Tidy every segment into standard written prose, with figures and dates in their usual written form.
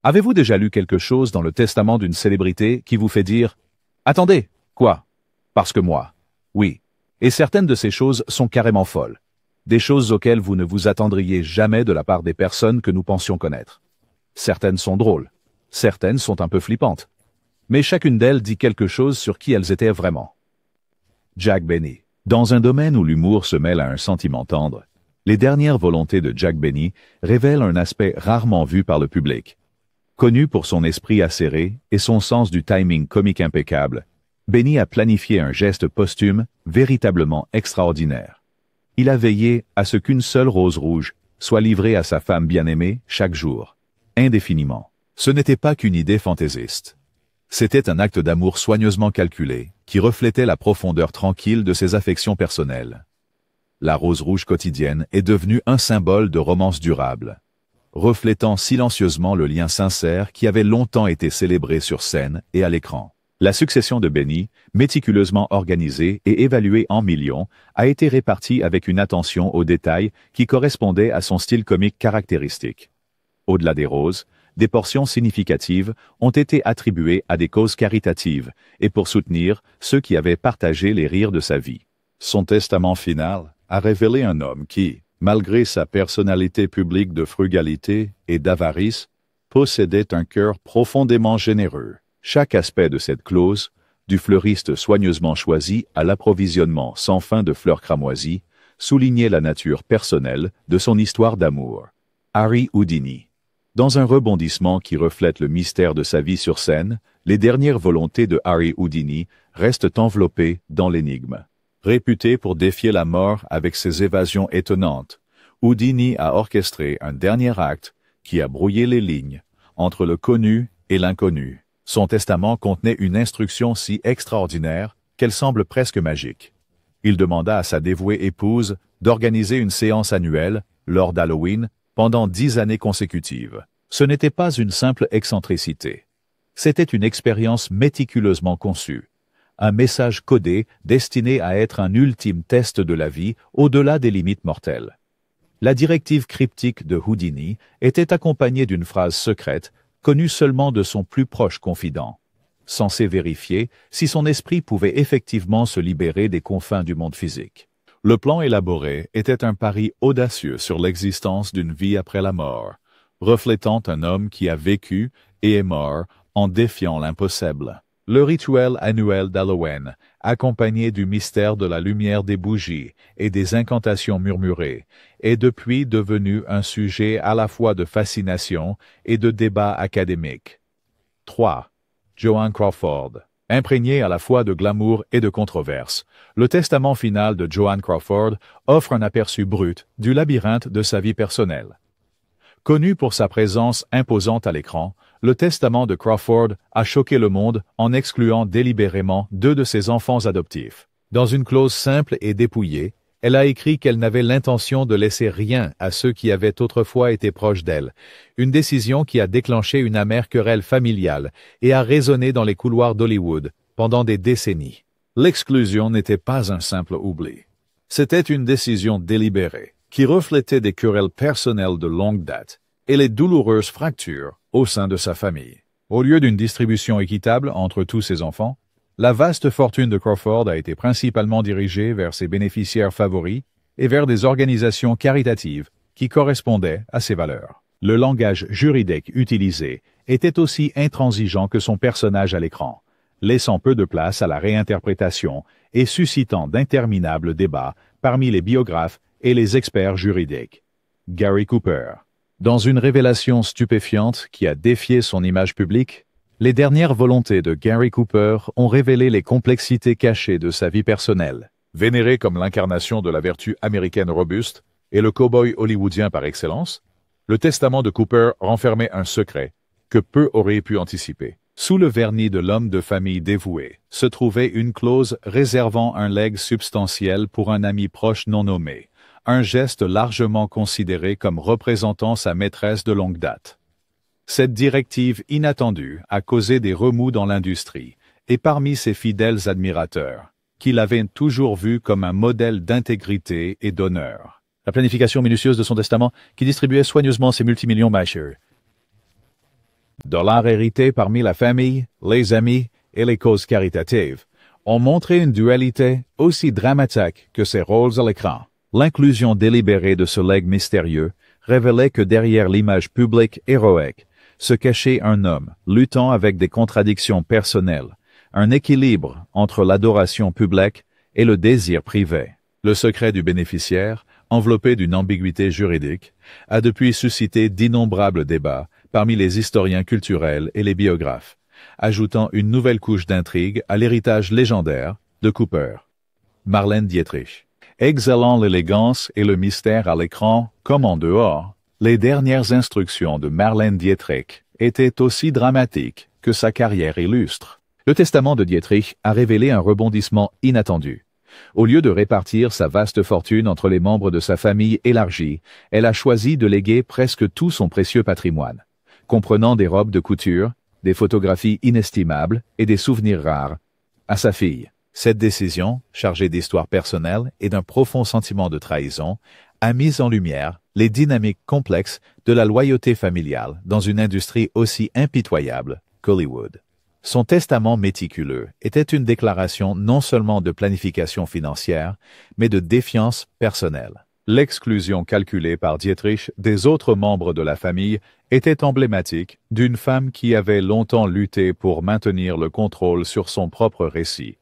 Avez-vous déjà lu quelque chose dans le testament d'une célébrité qui vous fait dire « Attendez, quoi? Parce que moi. » Oui. Et certaines de ces choses sont carrément folles. Des choses auxquelles vous ne vous attendriez jamais de la part des personnes que nous pensions connaître. Certaines sont drôles. Certaines sont un peu flippantes. Mais chacune d'elles dit quelque chose sur qui elles étaient vraiment. Jack Benny. Dans un domaine où l'humour se mêle à un sentiment tendre, les dernières volontés de Jack Benny révèlent un aspect rarement vu par le public. Connu pour son esprit acéré et son sens du timing comique impeccable, Benny a planifié un geste posthume véritablement extraordinaire. Il a veillé à ce qu'une seule rose rouge soit livrée à sa femme bien-aimée chaque jour, indéfiniment. Ce n'était pas qu'une idée fantaisiste. C'était un acte d'amour soigneusement calculé, qui reflétait la profondeur tranquille de ses affections personnelles. La rose rouge quotidienne est devenue un symbole de romance durable, reflétant silencieusement le lien sincère qui avait longtemps été célébré sur scène et à l'écran. La succession de Benny, méticuleusement organisée et évaluée en millions, a été répartie avec une attention aux détails qui correspondait à son style comique caractéristique. Au-delà des roses, des portions significatives ont été attribuées à des causes caritatives et pour soutenir ceux qui avaient partagé les rires de sa vie. Son testament final a révélé un homme qui, malgré sa personnalité publique de frugalité et d'avarice, possédait un cœur profondément généreux. Chaque aspect de cette clause, du fleuriste soigneusement choisi à l'approvisionnement sans fin de fleurs cramoisies, soulignait la nature personnelle de son histoire d'amour. Harry Houdini. Dans un rebondissement qui reflète le mystère de sa vie sur scène, les dernières volontés de Harry Houdini restent enveloppées dans l'énigme. Réputé pour défier la mort avec ses évasions étonnantes, Houdini a orchestré un dernier acte qui a brouillé les lignes entre le connu et l'inconnu. Son testament contenait une instruction si extraordinaire qu'elle semble presque magique. Il demanda à sa dévouée épouse d'organiser une séance annuelle, lors d'Halloween, pendant 10 années consécutives. Ce n'était pas une simple excentricité. C'était une expérience méticuleusement conçue. Un message codé destiné à être un ultime test de la vie au-delà des limites mortelles. La directive cryptique de Houdini était accompagnée d'une phrase secrète connue seulement de son plus proche confident, censé vérifier si son esprit pouvait effectivement se libérer des confins du monde physique. Le plan élaboré était un pari audacieux sur l'existence d'une vie après la mort, reflétant un homme qui a vécu et est mort en défiant l'impossible. Le rituel annuel d'Halloween, accompagné du mystère de la lumière des bougies et des incantations murmurées, est depuis devenu un sujet à la fois de fascination et de débat académique. 3. Joan Crawford. Imprégné à la fois de glamour et de controverse, le testament final de Joan Crawford offre un aperçu brut du labyrinthe de sa vie personnelle. Connu pour sa présence imposante à l'écran, le testament de Crawford a choqué le monde en excluant délibérément 2 de ses enfants adoptifs. Dans une clause simple et dépouillée, elle a écrit qu'elle n'avait l'intention de laisser rien à ceux qui avaient autrefois été proches d'elle, une décision qui a déclenché une amère querelle familiale et a résonné dans les couloirs d'Hollywood pendant des décennies. L'exclusion n'était pas un simple oubli. C'était une décision délibérée, qui reflétait des querelles personnelles de longue date et les douloureuses fractures au sein de sa famille. Au lieu d'une distribution équitable entre tous ses enfants, la vaste fortune de Crawford a été principalement dirigée vers ses bénéficiaires favoris et vers des organisations caritatives qui correspondaient à ses valeurs. Le langage juridique utilisé était aussi intransigeant que son personnage à l'écran, laissant peu de place à la réinterprétation et suscitant d'interminables débats parmi les biographes et les experts juridiques. Gary Cooper. Dans une révélation stupéfiante qui a défié son image publique, les dernières volontés de Gary Cooper ont révélé les complexités cachées de sa vie personnelle. Vénéré comme l'incarnation de la vertu américaine robuste et le cow-boy hollywoodien par excellence, le testament de Cooper renfermait un secret que peu auraient pu anticiper. Sous le vernis de l'homme de famille dévoué se trouvait une clause réservant un legs substantiel pour un ami proche non nommé, un geste largement considéré comme représentant sa maîtresse de longue date. Cette directive inattendue a causé des remous dans l'industrie et parmi ses fidèles admirateurs, qui l'avaient toujours vu comme un modèle d'intégrité et d'honneur. La planification minutieuse de son testament, qui distribuait soigneusement ses multimillions Masher, dollars hérités parmi la famille, les amis et les causes caritatives, ont montré une dualité aussi dramatique que ses rôles à l'écran. L'inclusion délibérée de ce legs mystérieux révélait que derrière l'image publique héroïque se cachait un homme luttant avec des contradictions personnelles, un équilibre entre l'adoration publique et le désir privé. Le secret du bénéficiaire, enveloppé d'une ambiguïté juridique, a depuis suscité d'innombrables débats parmi les historiens culturels et les biographes, ajoutant une nouvelle couche d'intrigue à l'héritage légendaire de Cooper. Marlène Dietrich. Exhalant l'élégance et le mystère à l'écran comme en dehors, les dernières instructions de Marlène Dietrich étaient aussi dramatiques que sa carrière illustre. Le testament de Dietrich a révélé un rebondissement inattendu. Au lieu de répartir sa vaste fortune entre les membres de sa famille élargie, elle a choisi de léguer presque tout son précieux patrimoine, comprenant des robes de couture, des photographies inestimables et des souvenirs rares, à sa fille. Cette décision, chargée d'histoire personnelle et d'un profond sentiment de trahison, a mis en lumière les dynamiques complexes de la loyauté familiale dans une industrie aussi impitoyable qu'Hollywood. Son testament méticuleux était une déclaration non seulement de planification financière, mais de défiance personnelle. L'exclusion calculée par Dietrich des autres membres de la famille était emblématique d'une femme qui avait longtemps lutté pour maintenir le contrôle sur son propre récit.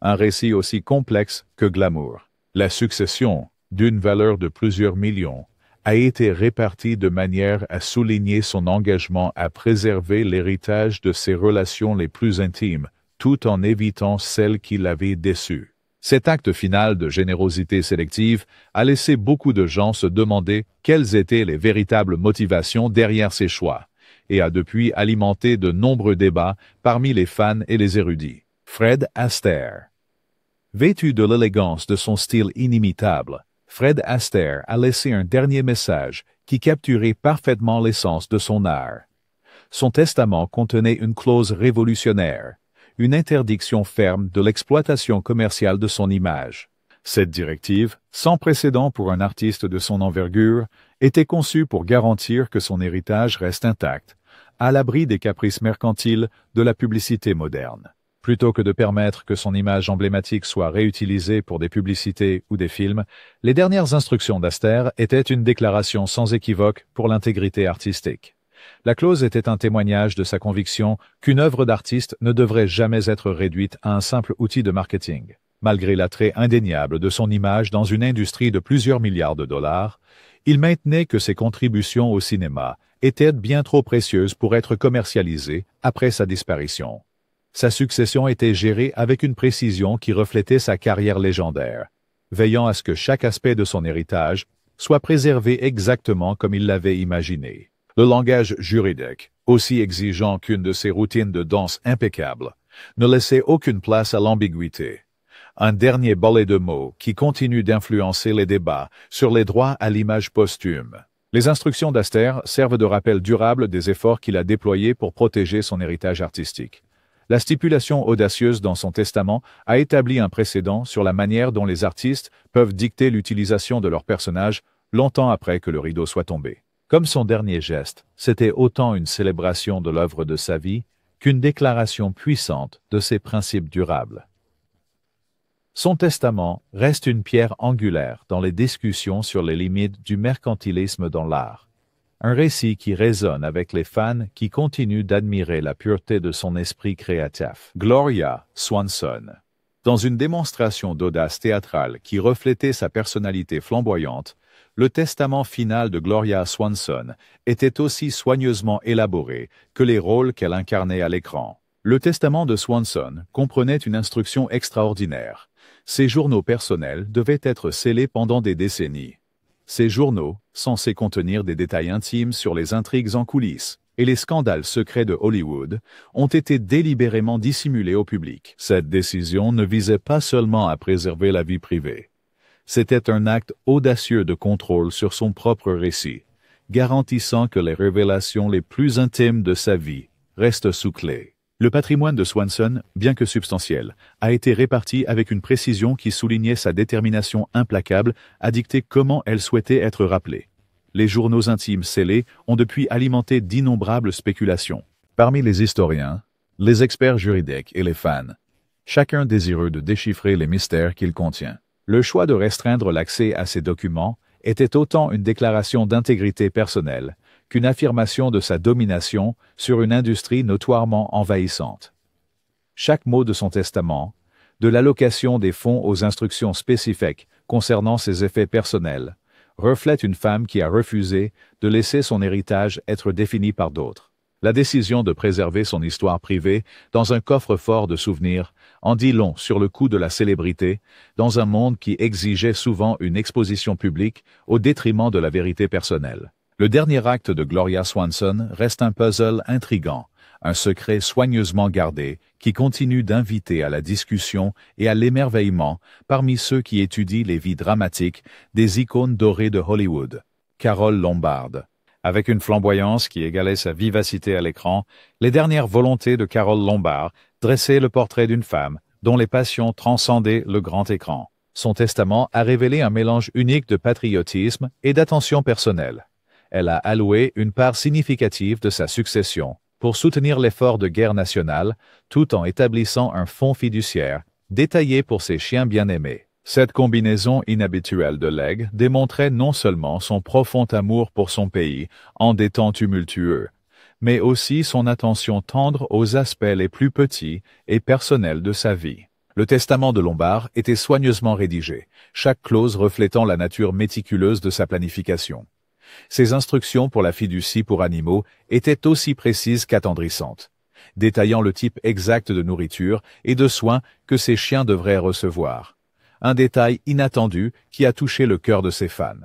Un récit aussi complexe que glamour. La succession, d'une valeur de plusieurs millions, a été répartie de manière à souligner son engagement à préserver l'héritage de ses relations les plus intimes, tout en évitant celles qui l'avaient déçu. Cet acte final de générosité sélective a laissé beaucoup de gens se demander quelles étaient les véritables motivations derrière ces choix, et a depuis alimenté de nombreux débats parmi les fans et les érudits. Fred Astaire. Vêtu de l'élégance de son style inimitable, Fred Astaire a laissé un dernier message qui capturait parfaitement l'essence de son art. Son testament contenait une clause révolutionnaire, une interdiction ferme de l'exploitation commerciale de son image. Cette directive, sans précédent pour un artiste de son envergure, était conçue pour garantir que son héritage reste intact, à l'abri des caprices mercantiles de la publicité moderne. Plutôt que de permettre que son image emblématique soit réutilisée pour des publicités ou des films, les dernières instructions d'Astaire étaient une déclaration sans équivoque pour l'intégrité artistique. La clause était un témoignage de sa conviction qu'une œuvre d'artiste ne devrait jamais être réduite à un simple outil de marketing. Malgré l'attrait indéniable de son image dans une industrie de plusieurs milliards de dollars, il maintenait que ses contributions au cinéma étaient bien trop précieuses pour être commercialisées après sa disparition. Sa succession était gérée avec une précision qui reflétait sa carrière légendaire, veillant à ce que chaque aspect de son héritage soit préservé exactement comme il l'avait imaginé. Le langage juridique, aussi exigeant qu'une de ses routines de danse impeccables, ne laissait aucune place à l'ambiguïté. Un dernier ballet de mots qui continue d'influencer les débats sur les droits à l'image posthume. Les instructions d'Astaire servent de rappel durable des efforts qu'il a déployés pour protéger son héritage artistique. La stipulation audacieuse dans son testament a établi un précédent sur la manière dont les artistes peuvent dicter l'utilisation de leurs personnages longtemps après que le rideau soit tombé. Comme son dernier geste, c'était autant une célébration de l'œuvre de sa vie qu'une déclaration puissante de ses principes durables. Son testament reste une pierre angulaire dans les discussions sur les limites du mercantilisme dans l'art. Un récit qui résonne avec les fans qui continuent d'admirer la pureté de son esprit créatif. Gloria Swanson. Dans une démonstration d'audace théâtrale qui reflétait sa personnalité flamboyante, le testament final de Gloria Swanson était aussi soigneusement élaboré que les rôles qu'elle incarnait à l'écran. Le testament de Swanson comprenait une instruction extraordinaire. Ses journaux personnels devaient être scellés pendant des décennies. Ces journaux, censés contenir des détails intimes sur les intrigues en coulisses et les scandales secrets de Hollywood, ont été délibérément dissimulés au public. Cette décision ne visait pas seulement à préserver la vie privée. C'était un acte audacieux de contrôle sur son propre récit, garantissant que les révélations les plus intimes de sa vie restent sous clé. Le patrimoine de Swanson, bien que substantiel, a été réparti avec une précision qui soulignait sa détermination implacable à dicter comment elle souhaitait être rappelée. Les journaux intimes scellés ont depuis alimenté d'innombrables spéculations. Parmi les historiens, les experts juridiques et les fans, chacun désireux de déchiffrer les mystères qu'il contient. Le choix de restreindre l'accès à ces documents était autant une déclaration d'intégrité personnelle qu'une affirmation de sa domination sur une industrie notoirement envahissante. Chaque mot de son testament, de l'allocation des fonds aux instructions spécifiques concernant ses effets personnels, reflète une femme qui a refusé de laisser son héritage être défini par d'autres. La décision de préserver son histoire privée dans un coffre-fort de souvenirs en dit long sur le coût de la célébrité dans un monde qui exigeait souvent une exposition publique au détriment de la vérité personnelle. Le dernier acte de Gloria Swanson reste un puzzle intrigant, un secret soigneusement gardé qui continue d'inviter à la discussion et à l'émerveillement parmi ceux qui étudient les vies dramatiques des icônes dorées de Hollywood. Carole Lombard. Avec une flamboyance qui égalait sa vivacité à l'écran, les dernières volontés de Carole Lombard dressaient le portrait d'une femme dont les passions transcendaient le grand écran. Son testament a révélé un mélange unique de patriotisme et d'attention personnelle. Elle a alloué une part significative de sa succession pour soutenir l'effort de guerre nationale, tout en établissant un fonds fiduciaire détaillé pour ses chiens bien-aimés. Cette combinaison inhabituelle de legs démontrait non seulement son profond amour pour son pays en des temps tumultueux, mais aussi son attention tendre aux aspects les plus petits et personnels de sa vie. Le testament de Lombard était soigneusement rédigé, chaque clause reflétant la nature méticuleuse de sa planification. Ses instructions pour la fiducie pour animaux étaient aussi précises qu'attendrissantes, détaillant le type exact de nourriture et de soins que ses chiens devraient recevoir. Un détail inattendu qui a touché le cœur de ses fans.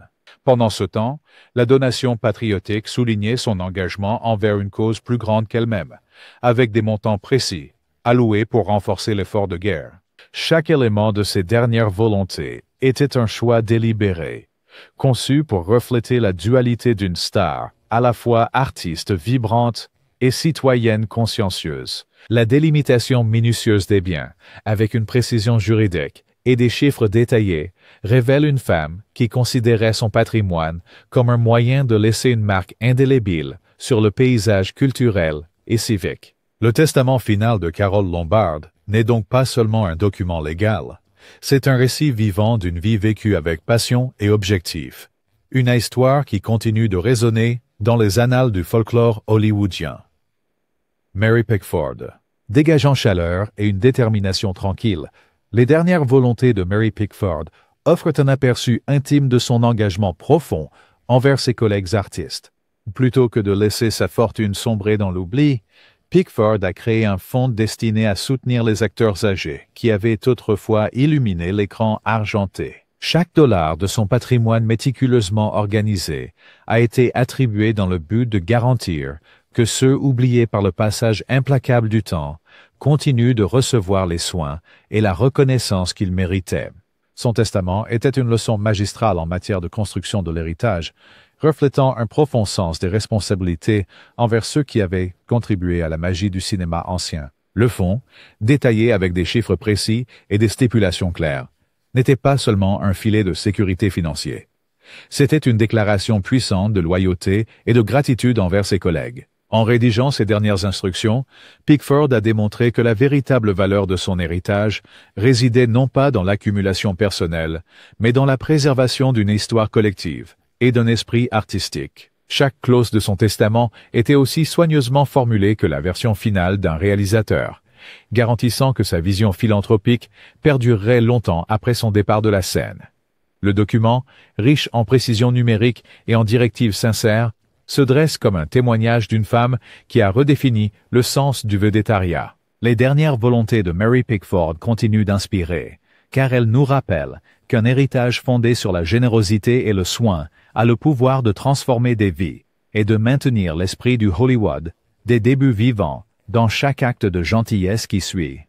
Pendant ce temps, la donation patriotique soulignait son engagement envers une cause plus grande qu'elle-même, avec des montants précis, alloués pour renforcer l'effort de guerre. Chaque élément de ses dernières volontés était un choix délibéré, conçu pour refléter la dualité d'une star, à la fois artiste vibrante et citoyenne consciencieuse. La délimitation minutieuse des biens, avec une précision juridique, et des chiffres détaillés, révèle une femme qui considérait son patrimoine comme un moyen de laisser une marque indélébile sur le paysage culturel et civique. Le testament final de Carole Lombard n'est donc pas seulement un document légal, c'est un récit vivant d'une vie vécue avec passion et objectif. Une histoire qui continue de résonner dans les annales du folklore hollywoodien. Mary Pickford. Dégageant chaleur et une détermination tranquille, les dernières volontés de Mary Pickford offrent un aperçu intime de son engagement profond envers ses collègues artistes. Plutôt que de laisser sa fortune sombrer dans l'oubli, Pickford a créé un fonds destiné à soutenir les acteurs âgés qui avaient autrefois illuminé l'écran argenté. Chaque dollar de son patrimoine méticuleusement organisé a été attribué dans le but de garantir que ceux oubliés par le passage implacable du temps continuent de recevoir les soins et la reconnaissance qu'ils méritaient. Son testament était une leçon magistrale en matière de construction de l'héritage, reflétant un profond sens des responsabilités envers ceux qui avaient contribué à la magie du cinéma ancien. Le fonds, détaillé avec des chiffres précis et des stipulations claires, n'était pas seulement un filet de sécurité financier. C'était une déclaration puissante de loyauté et de gratitude envers ses collègues. En rédigeant ses dernières instructions, Pickford a démontré que la véritable valeur de son héritage résidait non pas dans l'accumulation personnelle, mais dans la préservation d'une histoire collective et d'un esprit artistique. Chaque clause de son testament était aussi soigneusement formulée que la version finale d'un réalisateur, garantissant que sa vision philanthropique perdurerait longtemps après son départ de la scène. Le document, riche en précisions numériques et en directives sincères, se dresse comme un témoignage d'une femme qui a redéfini le sens du vedettariat. Les dernières volontés de Mary Pickford continuent d'inspirer, car elles nous rappellent qu'un héritage fondé sur la générosité et le soin a le pouvoir de transformer des vies et de maintenir l'esprit du Hollywood, des débuts vivants, dans chaque acte de gentillesse qui suit.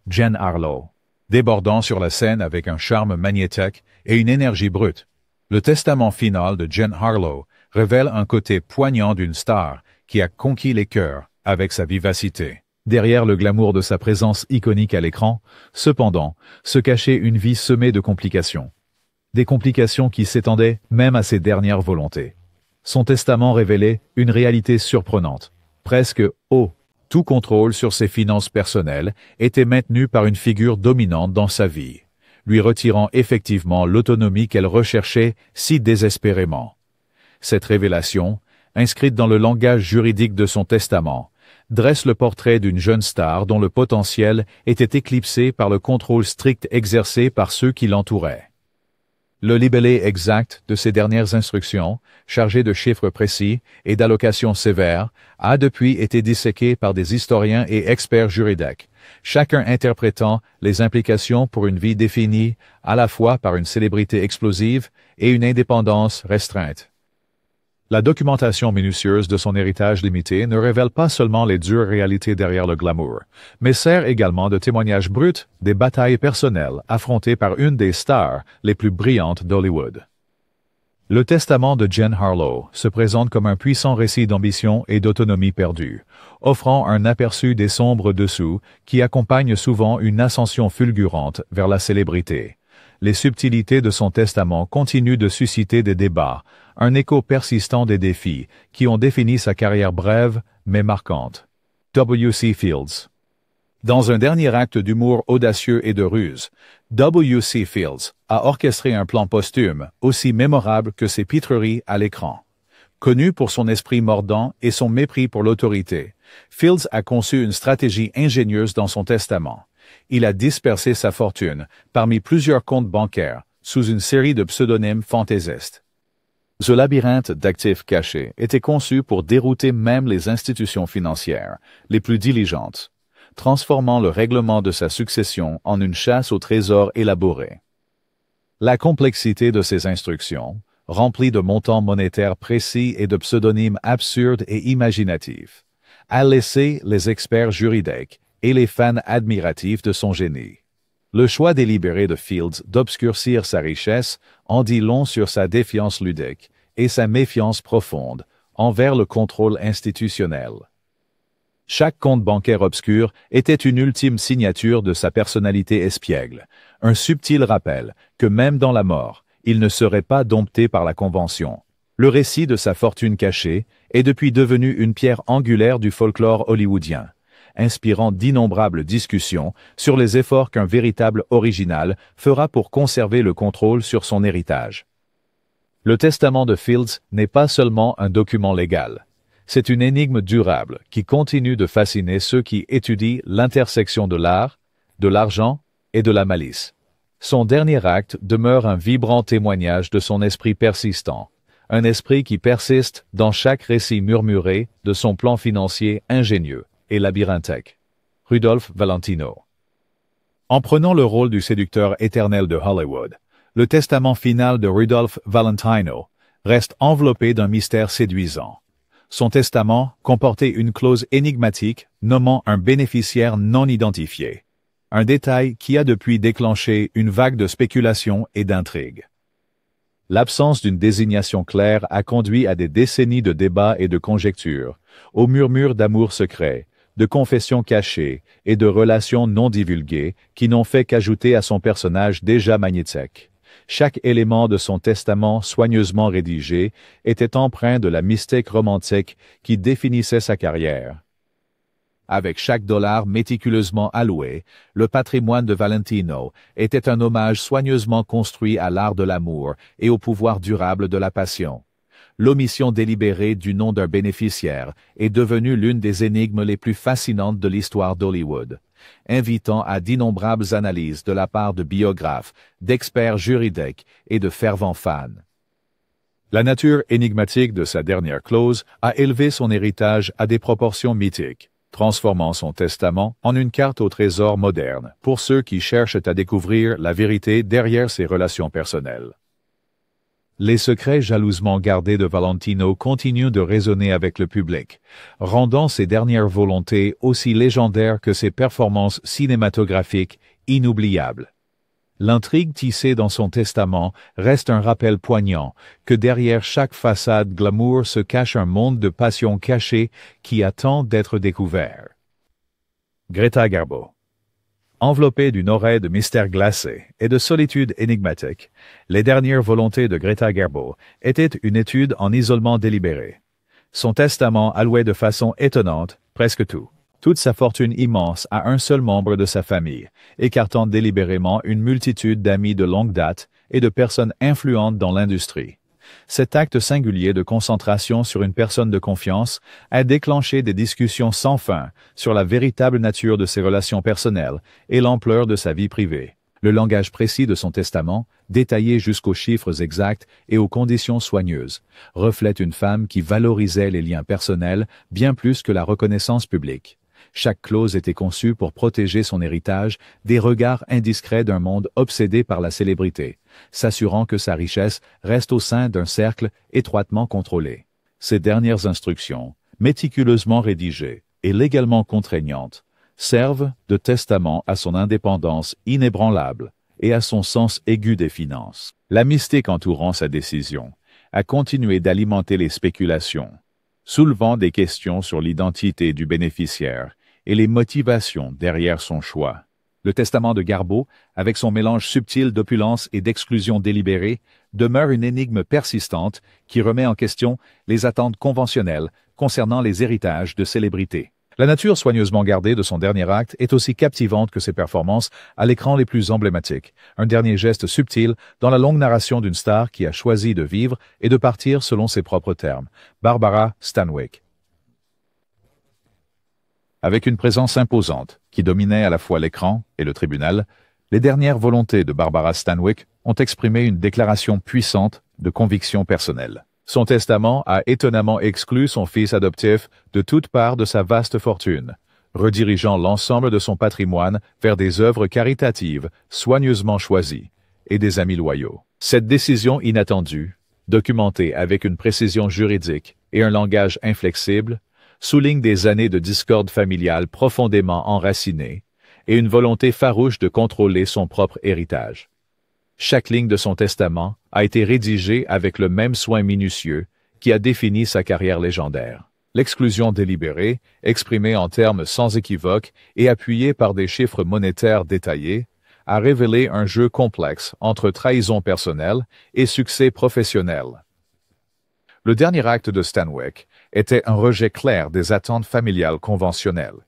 Jen Harlow. Débordant sur la scène avec un charme magnétique et une énergie brute, le testament final de Jen Harlow révèle un côté poignant d'une star qui a conquis les cœurs avec sa vivacité. Derrière le glamour de sa présence iconique à l'écran, cependant, se cachait une vie semée de complications. Des complications qui s'étendaient même à ses dernières volontés. Son testament révélait une réalité surprenante, presque tout contrôle sur ses finances personnelles était maintenu par une figure dominante dans sa vie, lui retirant effectivement l'autonomie qu'elle recherchait si désespérément. Cette révélation, inscrite dans le langage juridique de son testament, dresse le portrait d'une jeune star dont le potentiel était éclipsé par le contrôle strict exercé par ceux qui l'entouraient. Le libellé exact de ces dernières instructions, chargé de chiffres précis et d'allocations sévères, a depuis été disséqué par des historiens et experts juridiques, chacun interprétant les implications pour une vie définie à la fois par une célébrité explosive et une indépendance restreinte. La documentation minutieuse de son héritage limité ne révèle pas seulement les dures réalités derrière le glamour, mais sert également de témoignage brut des batailles personnelles affrontées par une des stars les plus brillantes d'Hollywood. Le testament de Jen Harlow se présente comme un puissant récit d'ambition et d'autonomie perdue, offrant un aperçu des sombres dessous qui accompagnent souvent une ascension fulgurante vers la célébrité. Les subtilités de son testament continuent de susciter des débats, un écho persistant des défis qui ont défini sa carrière brève mais marquante. W.C. Fields. Dans un dernier acte d'humour audacieux et de ruse, W.C. Fields a orchestré un plan posthume aussi mémorable que ses pitreries à l'écran. Connu pour son esprit mordant et son mépris pour l'autorité, Fields a conçu une stratégie ingénieuse dans son testament. Il a dispersé sa fortune parmi plusieurs comptes bancaires sous une série de pseudonymes fantaisistes. Ce labyrinthe d'actifs cachés était conçu pour dérouter même les institutions financières les plus diligentes, transformant le règlement de sa succession en une chasse au trésor élaborée. La complexité de ces instructions, remplies de montants monétaires précis et de pseudonymes absurdes et imaginatifs, a laissé les experts juridiques et les fans admiratifs de son génie. Le choix délibéré de Fields d'obscurcir sa richesse en dit long sur sa défiance ludique et sa méfiance profonde envers le contrôle institutionnel. Chaque compte bancaire obscur était une ultime signature de sa personnalité espiègle, un subtil rappel que même dans la mort, il ne serait pas dompté par la convention. Le récit de sa fortune cachée est depuis devenu une pierre angulaire du folklore hollywoodien, inspirant d'innombrables discussions sur les efforts qu'un véritable original fera pour conserver le contrôle sur son héritage. Le testament de Fields n'est pas seulement un document légal. C'est une énigme durable qui continue de fasciner ceux qui étudient l'intersection de l'art, de l'argent et de la malice. Son dernier acte demeure un vibrant témoignage de son esprit persistant, un esprit qui persiste dans chaque récit murmuré de son plan financier ingénieux et labyrinthique. Rudolph Valentino. En prenant le rôle du séducteur éternel de Hollywood, le testament final de Rudolph Valentino reste enveloppé d'un mystère séduisant. Son testament comportait une clause énigmatique nommant un bénéficiaire non identifié, un détail qui a depuis déclenché une vague de spéculation et d'intrigues. L'absence d'une désignation claire a conduit à des décennies de débats et de conjectures, aux murmures d'amour secret, de confessions cachées et de relations non divulguées qui n'ont fait qu'ajouter à son personnage déjà magnétique. Chaque élément de son testament soigneusement rédigé était empreint de la mystique romantique qui définissait sa carrière. Avec chaque dollar méticuleusement alloué, le patrimoine de Valentino était un hommage soigneusement construit à l'art de l'amour et au pouvoir durable de la passion. L'omission délibérée du nom d'un bénéficiaire est devenue l'une des énigmes les plus fascinantes de l'histoire d'Hollywood, invitant à d'innombrables analyses de la part de biographes, d'experts juridiques et de fervents fans. La nature énigmatique de sa dernière clause a élevé son héritage à des proportions mythiques, transformant son testament en une carte au trésor moderne pour ceux qui cherchent à découvrir la vérité derrière ses relations personnelles. Les secrets jalousement gardés de Valentino continuent de résonner avec le public, rendant ses dernières volontés aussi légendaires que ses performances cinématographiques inoubliables. L'intrigue tissée dans son testament reste un rappel poignant que derrière chaque façade glamour se cache un monde de passion cachée qui attend d'être découvert. Greta Garbo. Enveloppée d'une oreille de mystère glacé et de solitude énigmatique, les dernières volontés de Greta Garbo étaient une étude en isolement délibéré. Son testament allouait de façon étonnante presque tout toute sa fortune immense à un seul membre de sa famille, écartant délibérément une multitude d'amis de longue date et de personnes influentes dans l'industrie. Cet acte singulier de concentration sur une personne de confiance a déclenché des discussions sans fin sur la véritable nature de ses relations personnelles et l'ampleur de sa vie privée. Le langage précis de son testament, détaillé jusqu'aux chiffres exacts et aux conditions soigneuses, reflète une femme qui valorisait les liens personnels bien plus que la reconnaissance publique. Chaque clause était conçue pour protéger son héritage des regards indiscrets d'un monde obsédé par la célébrité, s'assurant que sa richesse reste au sein d'un cercle étroitement contrôlé. Ces dernières instructions, méticuleusement rédigées et légalement contraignantes, servent de testament à son indépendance inébranlable et à son sens aigu des finances. La mystique entourant sa décision a continué d'alimenter les spéculations, soulevant des questions sur l'identité du bénéficiaire et les motivations derrière son choix. Le testament de Garbeau, avec son mélange subtil d'opulence et d'exclusion délibérée, demeure une énigme persistante qui remet en question les attentes conventionnelles concernant les héritages de célébrités. La nature soigneusement gardée de son dernier acte est aussi captivante que ses performances à l'écran les plus emblématiques, un dernier geste subtil dans la longue narration d'une star qui a choisi de vivre et de partir selon ses propres termes, Barbara Stanwyck. Avec une présence imposante qui dominait à la fois l'écran et le tribunal, les dernières volontés de Barbara Stanwyck ont exprimé une déclaration puissante de conviction personnelle. Son testament a étonnamment exclu son fils adoptif de toute part de sa vaste fortune, redirigeant l'ensemble de son patrimoine vers des œuvres caritatives soigneusement choisies et des amis loyaux. Cette décision inattendue, documentée avec une précision juridique et un langage inflexible, souligne des années de discorde familiale profondément enracinées et une volonté farouche de contrôler son propre héritage. Chaque ligne de son testament a été rédigée avec le même soin minutieux qui a défini sa carrière légendaire. L'exclusion délibérée, exprimée en termes sans équivoque et appuyée par des chiffres monétaires détaillés, a révélé un jeu complexe entre trahison personnelle et succès professionnel. Le dernier acte de Stanwyck était un rejet clair des attentes familiales conventionnelles,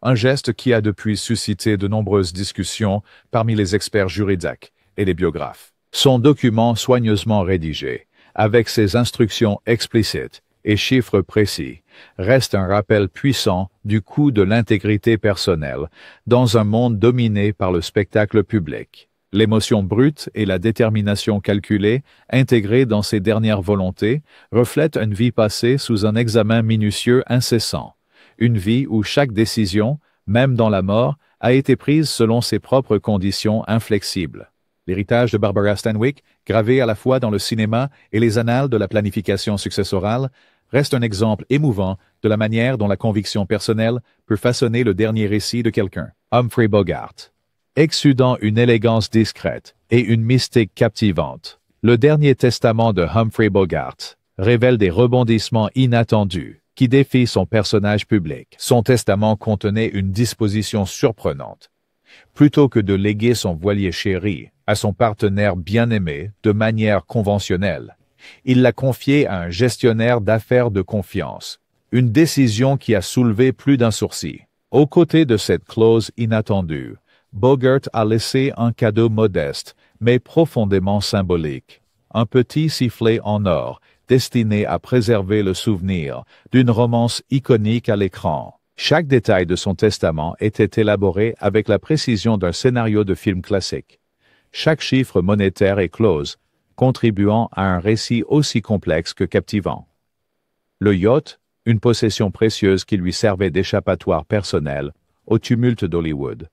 un geste qui a depuis suscité de nombreuses discussions parmi les experts juridiques et les biographes. Son document soigneusement rédigé, avec ses instructions explicites et chiffres précis, reste un rappel puissant du coût de l'intégrité personnelle dans un monde dominé par le spectacle public. L'émotion brute et la détermination calculée, intégrées dans ses dernières volontés, reflètent une vie passée sous un examen minutieux incessant, une vie où chaque décision, même dans la mort, a été prise selon ses propres conditions inflexibles. L'héritage de Barbara Stanwyck, gravé à la fois dans le cinéma et les annales de la planification successorale, reste un exemple émouvant de la manière dont la conviction personnelle peut façonner le dernier récit de quelqu'un. Humphrey Bogart. Exsudant une élégance discrète et une mystique captivante, le dernier testament de Humphrey Bogart révèle des rebondissements inattendus qui défient son personnage public. Son testament contenait une disposition surprenante. Plutôt que de léguer son voilier chéri à son partenaire bien-aimé de manière conventionnelle, il l'a confié à un gestionnaire d'affaires de confiance, une décision qui a soulevé plus d'un sourcil. Aux côtés de cette clause inattendue, Bogart a laissé un cadeau modeste, mais profondément symbolique. Un petit sifflet en or, destiné à préserver le souvenir d'une romance iconique à l'écran. Chaque détail de son testament était élaboré avec la précision d'un scénario de film classique. Chaque chiffre monétaire et clause, contribuant à un récit aussi complexe que captivant. Le yacht, une possession précieuse qui lui servait d'échappatoire personnel au tumulte d'Hollywood,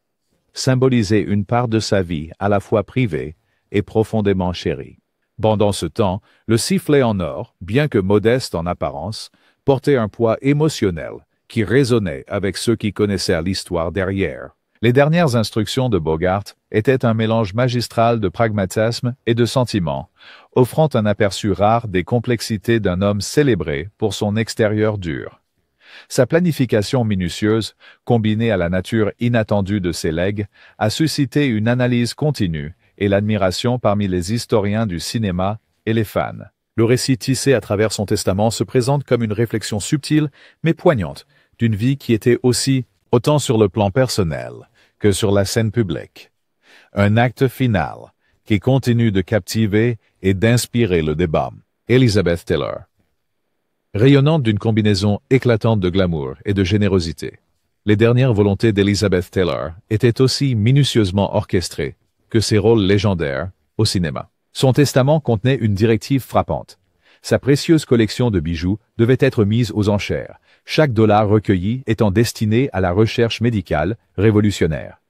symbolisait une part de sa vie à la fois privée et profondément chérie. Pendant ce temps, le sifflet en or, bien que modeste en apparence, portait un poids émotionnel qui résonnait avec ceux qui connaissaient l'histoire derrière. Les dernières instructions de Bogart étaient un mélange magistral de pragmatisme et de sentiment, offrant un aperçu rare des complexités d'un homme célébré pour son extérieur dur. Sa planification minutieuse, combinée à la nature inattendue de ses legs, a suscité une analyse continue et l'admiration parmi les historiens du cinéma et les fans. Le récit tissé à travers son testament se présente comme une réflexion subtile mais poignante d'une vie qui était aussi autant sur le plan personnel que sur la scène publique. Un acte final qui continue de captiver et d'inspirer le débat. Elizabeth Taylor. Rayonnante d'une combinaison éclatante de glamour et de générosité, les dernières volontés d'Elizabeth Taylor étaient aussi minutieusement orchestrées que ses rôles légendaires au cinéma. Son testament contenait une directive frappante. Sa précieuse collection de bijoux devait être mise aux enchères, chaque dollar recueilli étant destiné à la recherche médicale révolutionnaire.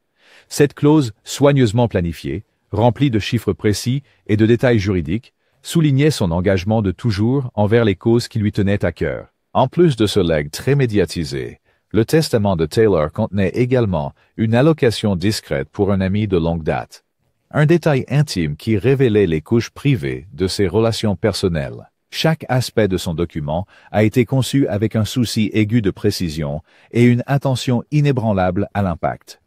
Cette clause soigneusement planifiée, remplie de chiffres précis et de détails juridiques, soulignait son engagement de toujours envers les causes qui lui tenaient à cœur. En plus de ce legs très médiatisé, le testament de Taylor contenait également une allocation discrète pour un ami de longue date. Un détail intime qui révélait les couches privées de ses relations personnelles. Chaque aspect de son document a été conçu avec un souci aigu de précision et une attention inébranlable à l'impact.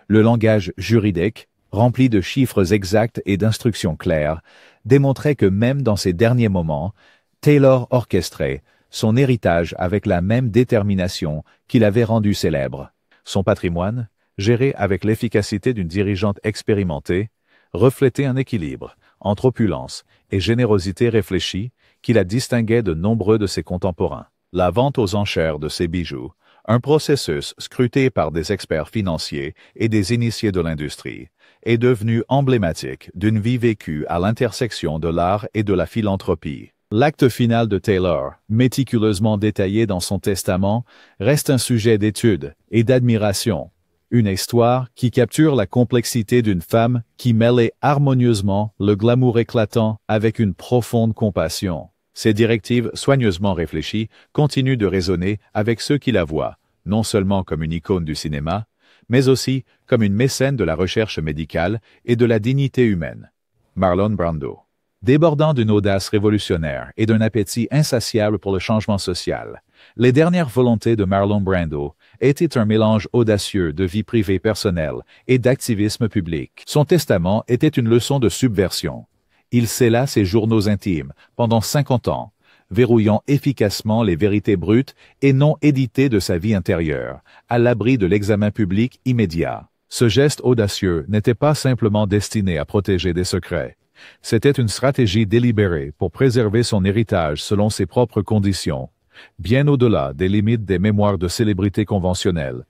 Le langage juridique, rempli de chiffres exacts et d'instructions claires, démontrait que même dans ses derniers moments, Taylor orchestrait son héritage avec la même détermination qui l'avait rendu célèbre. Son patrimoine, géré avec l'efficacité d'une dirigeante expérimentée, reflétait un équilibre entre opulence et générosité réfléchie qui la distinguait de nombreux de ses contemporains. La vente aux enchères de ses bijoux, un processus scruté par des experts financiers et des initiés de l'industrie, est devenu emblématique d'une vie vécue à l'intersection de l'art et de la philanthropie. L'acte final de Taylor, méticuleusement détaillé dans son testament, reste un sujet d'étude et d'admiration. Une histoire qui capture la complexité d'une femme qui mêlait harmonieusement le glamour éclatant avec une profonde compassion. Ces directives soigneusement réfléchies continuent de résonner avec ceux qui la voient, non seulement comme une icône du cinéma, mais aussi comme une mécène de la recherche médicale et de la dignité humaine. Marlon Brando. Débordant d'une audace révolutionnaire et d'un appétit insatiable pour le changement social, les dernières volontés de Marlon Brando étaient un mélange audacieux de vie privée personnelle et d'activisme public. Son testament était une leçon de subversion. Il scella ses journaux intimes pendant 50 ans, verrouillant efficacement les vérités brutes et non éditées de sa vie intérieure, à l'abri de l'examen public immédiat. Ce geste audacieux n'était pas simplement destiné à protéger des secrets. C'était une stratégie délibérée pour préserver son héritage selon ses propres conditions, bien au-delà des limites des mémoires de célébrités conventionnelles.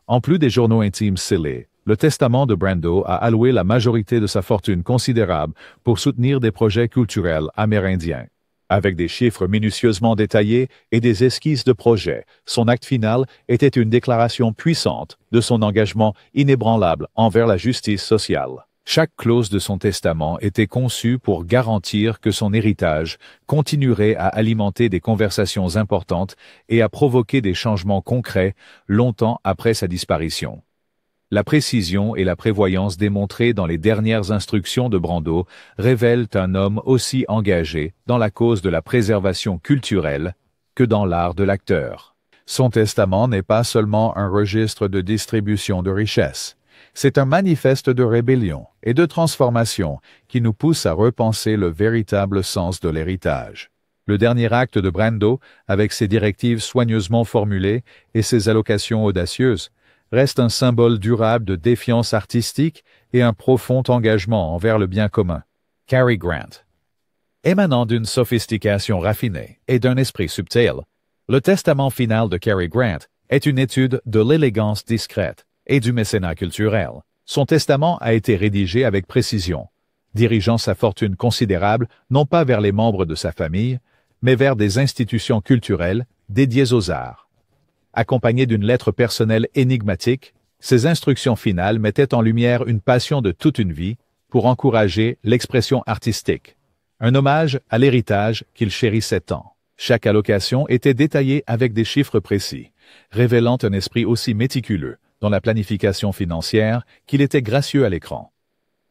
En plus des journaux intimes scellés, le testament de Brando a alloué la majorité de sa fortune considérable pour soutenir des projets culturels amérindiens. Avec des chiffres minutieusement détaillés et des esquisses de projets, son acte final était une déclaration puissante de son engagement inébranlable envers la justice sociale. Chaque clause de son testament était conçue pour garantir que son héritage continuerait à alimenter des conversations importantes et à provoquer des changements concrets longtemps après sa disparition. La précision et la prévoyance démontrées dans les dernières instructions de Brando révèlent un homme aussi engagé dans la cause de la préservation culturelle que dans l'art de l'acteur. Son testament n'est pas seulement un registre de distribution de richesses. C'est un manifeste de rébellion et de transformation qui nous pousse à repenser le véritable sens de l'héritage. Le dernier acte de Brando, avec ses directives soigneusement formulées et ses allocations audacieuses, reste un symbole durable de défiance artistique et un profond engagement envers le bien commun. Cary Grant. Émanant d'une sophistication raffinée et d'un esprit subtil, le testament final de Cary Grant est une étude de l'élégance discrète et du mécénat culturel. Son testament a été rédigé avec précision, dirigeant sa fortune considérable non pas vers les membres de sa famille, mais vers des institutions culturelles dédiées aux arts. Accompagné d'une lettre personnelle énigmatique, ses instructions finales mettaient en lumière une passion de toute une vie pour encourager l'expression artistique. Un hommage à l'héritage qu'il chérissait tant. Chaque allocation était détaillée avec des chiffres précis, révélant un esprit aussi méticuleux dans la planification financière qu'il était gracieux à l'écran.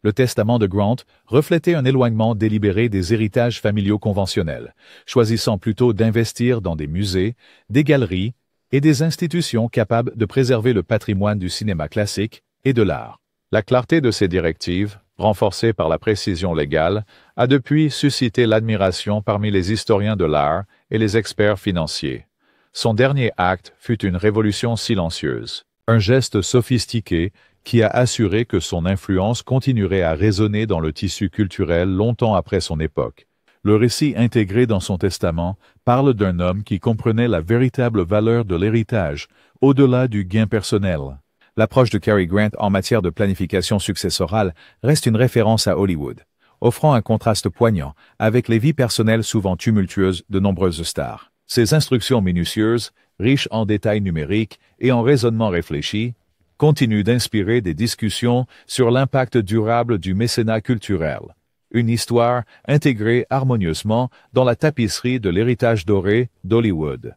Le testament de Grant reflétait un éloignement délibéré des héritages familiaux conventionnels, choisissant plutôt d'investir dans des musées, des galeries et des institutions capables de préserver le patrimoine du cinéma classique et de l'art. La clarté de ces directives, renforcée par la précision légale, a depuis suscité l'admiration parmi les historiens de l'art et les experts financiers. Son dernier acte fut une révolution silencieuse. Un geste sophistiqué qui a assuré que son influence continuerait à résonner dans le tissu culturel longtemps après son époque. Le récit intégré dans son testament parle d'un homme qui comprenait la véritable valeur de l'héritage, au-delà du gain personnel. L'approche de Cary Grant en matière de planification successorale reste une référence à Hollywood, offrant un contraste poignant avec les vies personnelles souvent tumultueuses de nombreuses stars. Ses instructions minutieuses, riches en détails numériques et en raisonnements réfléchis, continuent d'inspirer des discussions sur l'impact durable du mécénat culturel. Une histoire intégrée harmonieusement dans la tapisserie de l'héritage doré d'Hollywood.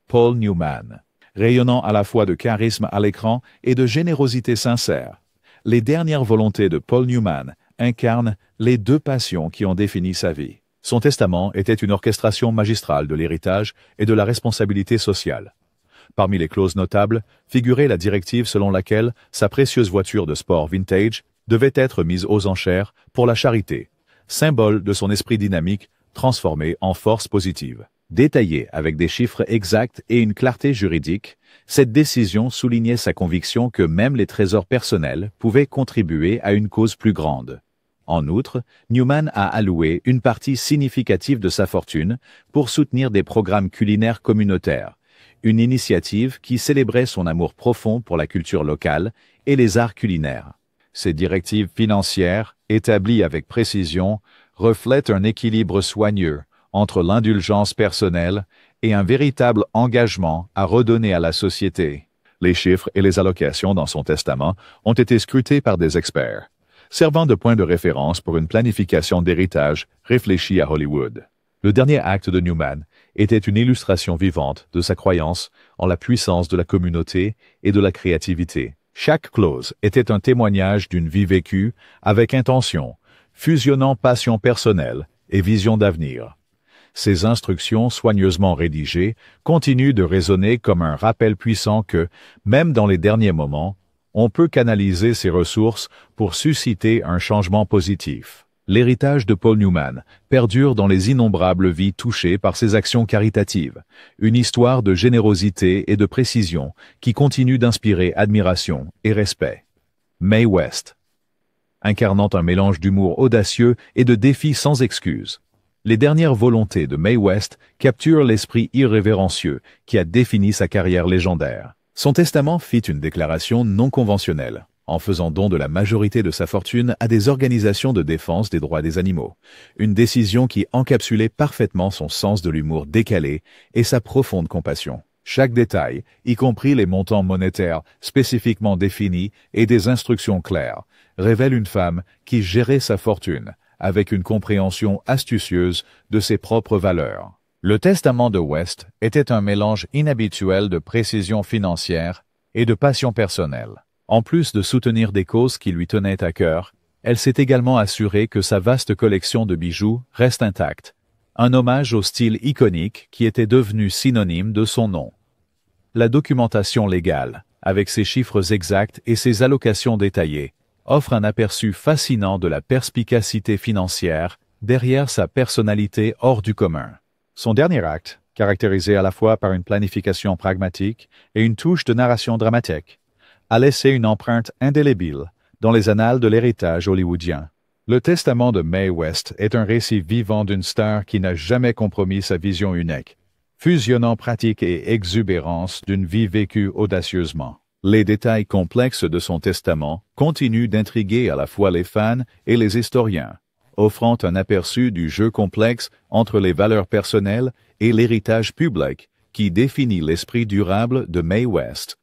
Paul Newman, rayonnant à la fois de charisme à l'écran et de générosité sincère. Les dernières volontés de Paul Newman incarnent les deux passions qui ont défini sa vie. Son testament était une orchestration magistrale de l'héritage et de la responsabilité sociale. Parmi les clauses notables, figurait la directive selon laquelle sa précieuse voiture de sport vintage devait être mise aux enchères pour la charité, symbole de son esprit dynamique transformé en force positive. Détaillée avec des chiffres exacts et une clarté juridique, cette décision soulignait sa conviction que même les trésors personnels pouvaient contribuer à une cause plus grande. En outre, Newman a alloué une partie significative de sa fortune pour soutenir des programmes culinaires communautaires, une initiative qui célébrait son amour profond pour la culture locale et les arts culinaires. Ces directives financières, établies avec précision, reflètent un équilibre soigneux entre l'indulgence personnelle et un véritable engagement à redonner à la société. Les chiffres et les allocations dans son testament ont été scrutés par des experts, servant de point de référence pour une planification d'héritage réfléchie à Hollywood. Le dernier acte de Newman était une illustration vivante de sa croyance en la puissance de la communauté et de la créativité. Chaque clause était un témoignage d'une vie vécue avec intention, fusionnant passion personnelle et vision d'avenir. Ces instructions soigneusement rédigées continuent de résonner comme un rappel puissant que, même dans les derniers moments, on peut canaliser ses ressources pour susciter un changement positif. L'héritage de Paul Newman perdure dans les innombrables vies touchées par ses actions caritatives, une histoire de générosité et de précision qui continue d'inspirer admiration et respect. Mae West, incarnant un mélange d'humour audacieux et de défis sans excuses. Les dernières volontés de Mae West capturent l'esprit irrévérencieux qui a défini sa carrière légendaire. Son testament fit une déclaration non conventionnelle, en faisant don de la majorité de sa fortune à des organisations de défense des droits des animaux. Une décision qui encapsulait parfaitement son sens de l'humour décalé et sa profonde compassion. Chaque détail, y compris les montants monétaires spécifiquement définis et des instructions claires, révèle une femme qui gérait sa fortune avec une compréhension astucieuse de ses propres valeurs. Le testament de West était un mélange inhabituel de précision financière et de passion personnelle. En plus de soutenir des causes qui lui tenaient à cœur, elle s'est également assurée que sa vaste collection de bijoux reste intacte, un hommage au style iconique qui était devenu synonyme de son nom. La documentation légale, avec ses chiffres exacts et ses allocations détaillées, offre un aperçu fascinant de la perspicacité financière derrière sa personnalité hors du commun. Son dernier acte, caractérisé à la fois par une planification pragmatique et une touche de narration dramatique, a laissé une empreinte indélébile dans les annales de l'héritage hollywoodien. Le testament de Mae West est un récit vivant d'une star qui n'a jamais compromis sa vision unique, fusionnant pratique et exubérance d'une vie vécue audacieusement. Les détails complexes de son testament continuent d'intriguer à la fois les fans et les historiens, offrant un aperçu du jeu complexe entre les valeurs personnelles et l'héritage public qui définit l'esprit durable de Mae West.